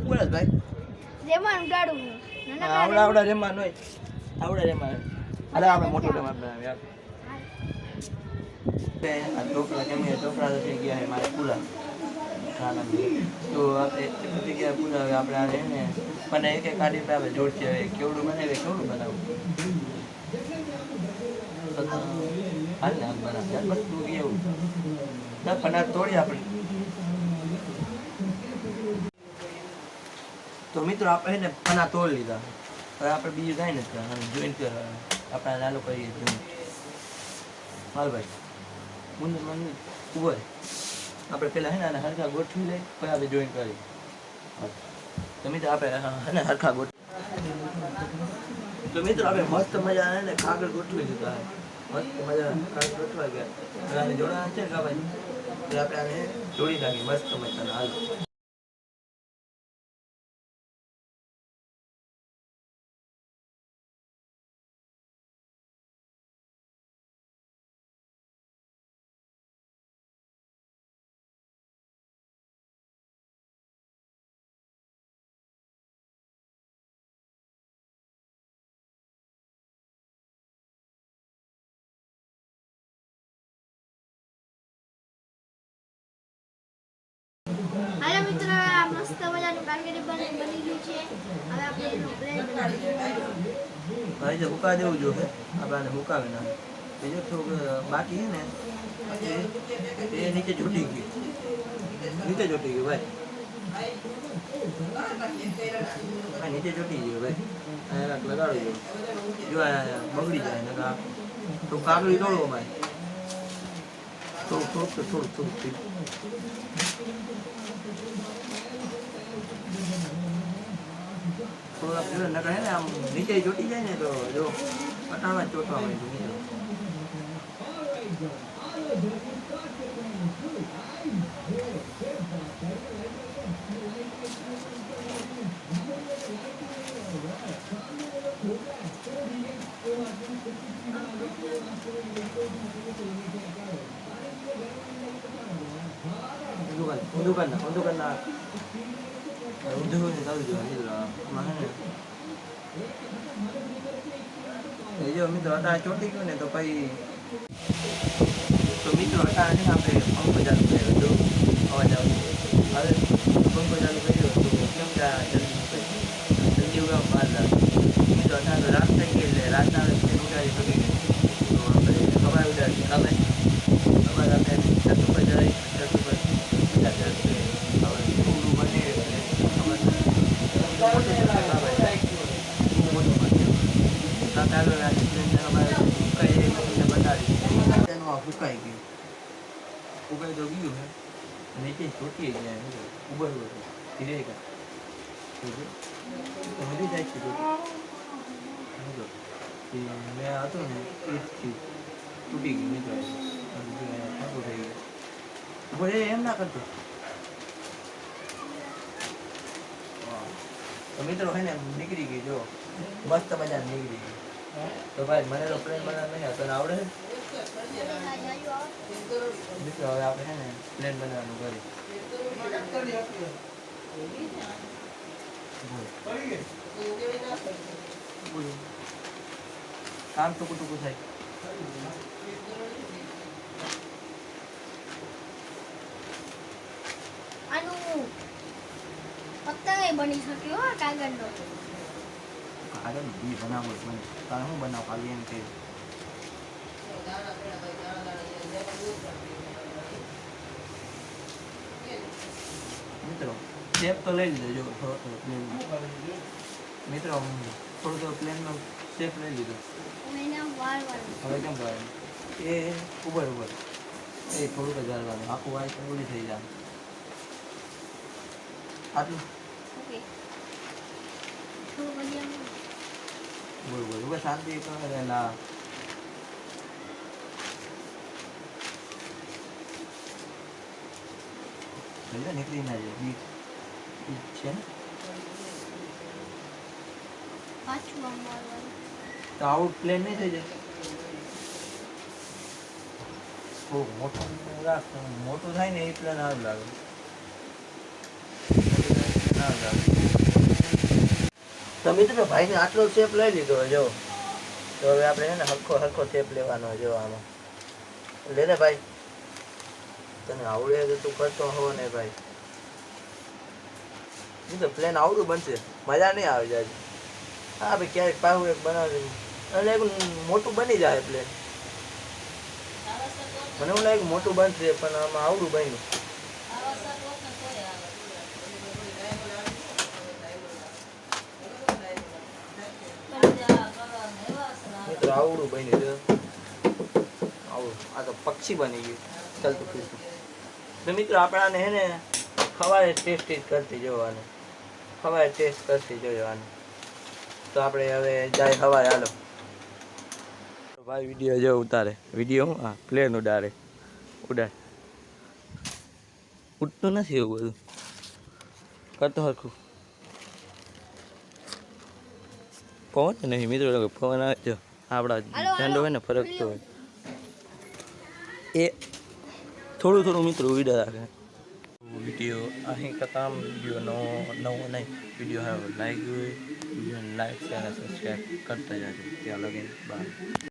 બોલે ભાઈ રેમાન ઉડાડું આવડા રેમાન હોય આવડા રેમાન અરે આપણે મોટો રેમાન બનાવ્યો યાર આ છોકરા કેમ છોકરા થઈ ગયા છે મારે પૂરા તો આપણે જગ્યાએ પૂરા હવે આપણે આ ને મને એક કાઢી પે આવે જોડશે હવે કેવડું બનાવે કેવડું બનાવું હાલ ને બનાવ યાર બધું એવું પનાર તોડી આપણે તો મિત્રો આપણે ને પના તોડ લીધા હવે આપણે બીજું કાંઈ નથી કરવાનું જોઈન કરવાનું આપણે નાનું કરીએ જોઈન હાલ ભાઈ મુંદર મને ઉભો આપણે પેલા હે ને હરખા ગોઠવી લઈ પછી આપણે જોઈન કરી તો મિત્રો આપણે હરખા ગોઠવી તો મિત્રો આપણે મસ્ત મજા ને કાગળ ગોઠવી દીધા મસ્ત મજા કાગળ ગોઠવા ગયા જોડા છે કે ભાઈ આપણે આને જોડી નાખી મસ્ત મજાના હાલ હાલો મિત્રો આ મસ્ત મજાનું કાંકરી બની ગયું છે હવે આપણે એનો પ્લેન બનાવીશું ભાઈ જો મુકા દેવું જોઈએ આપણે મુકાવી ના બીજું થોડું બાકી છે ને એ નીચે છૂટી ગયું ભાઈ નીચે છૂટી ગયું ભાઈ લગાડો જો બગડી જાય ને તો કાગળી તોડો ભાઈ થોડુંક થોડા નકર હે ને આમ નીચે ચોટી જાય ને તો જો પટાવા ચોટવા હોય ઊંધું કરના ઊંધું ને ચાલુ જોઈએ જો મિત્રો અટાણે ચોટી ગયું ને તો પછી તો મિત્રો અટાણે આપણે પંખો ચાલુ કર્યો જો અવાજ આવે હવે પંખો ચાલુ કર્યો તો કેમ કે જલ્દી ઉગામ બહાર લાગે મિત્રો અટાણે તો રાત થઈ ગઈ એટલે રાતના ઉડાડી પડી તો આપણે સવારે ઉડાડીએ હવે સવારે આપણે છત ઉપર જાય છત ઉપર ફૂકાઈ ગયું ઉગાઈ તો ગયું હે નીચે ચોટી જાય ઉબર ધીરે મળી જાય છે મેં હતો ને એથી તૂટી ગયું મિત્રો થઈ ગયું ઉભો એમ ના કરતો તો મિત્રો હે ને નીકળી ગઈ જો મસ્ત મજા નીકળી ગઈ તો ભાઈ મને તો પ્લેન બનાવવા નહીં હતો આવડે મિત્રો હવે આપણે છે ને પ્લેન બનાવવાનું કરી કામ ટૂંકું થાય આનું પતંગ બની શક્યો કાગળનો બી બનાવો બને તારે હું બનાવ ખાલી એમ કે મિત્રો શેપ તો લઈ લીધો જો થોડો પ્લેન મિત્રો થોડો પ્લેનનો શેપ લઈ લીધો હવે કેમ કરવાનું એ ઉભર એ થોડુંક જ હાલવાનું આખું વાય તો ઓલી થઈ જાય આટલું બરોબર બસ શાંતિ કરે ના નીકળી ના જાય બીટ છે ને તો આઉટ પ્લેન નહીં થઈ જાય મોટું થાય ને એ પ્લેન સારું લાગે સારું લાગે તો મિત્રો ભાઈને આટલો શેપ લઈ લીધો જો. તો હવે આપણે છે ને હરખો શેપ લેવાનો જો આમાં. લે ને ભાઈ. તને આવડે તો તું કરતો હો ને ભાઈ. તો પ્લેન આવડું બનશે, મજા નહીં આવે જાય. હા ભાઈ ક્યારેક પાહું એક બનાવી અને એક મોટું બની જાય પ્લેન. મને એવું લાગે મોટું બનશે પણ આમાં આવડું બન્યું. મિત્રો આવડું બન્યું છે. આવડું આ તો પક્ષી બની ગયું ચાલતું ફીરતું. તો મિત્રો આપણાને હે ને સવારે ટેસ્ટ કરતી જોવાનું. સવારે ટેસ્ટ કરતી જોવાનું. તો આપણે હવે જાય સવારે હાલો. ભાઈ વિડીયો જો ઉતારે. વિડીયો હું હા પ્લેન ઉડાડે. ઉડતું નથી એવું બધું. કરતો હરખું. પવન નહીં મિત્રો પવન આવે જો આપણા ઝંડો હોય ને ફરકતો હોય એ થોડું મિત્રો ઉડા રાખે. વિડીયો અહીં કામ વિડીયો નવો નહીં વિડીયો સારો લાગ્યો હોય વિડીયોને લાઈક શેર અને સબસ્ક્રાઈબ કરતા જાજો. ત્યાં લગીને બાય.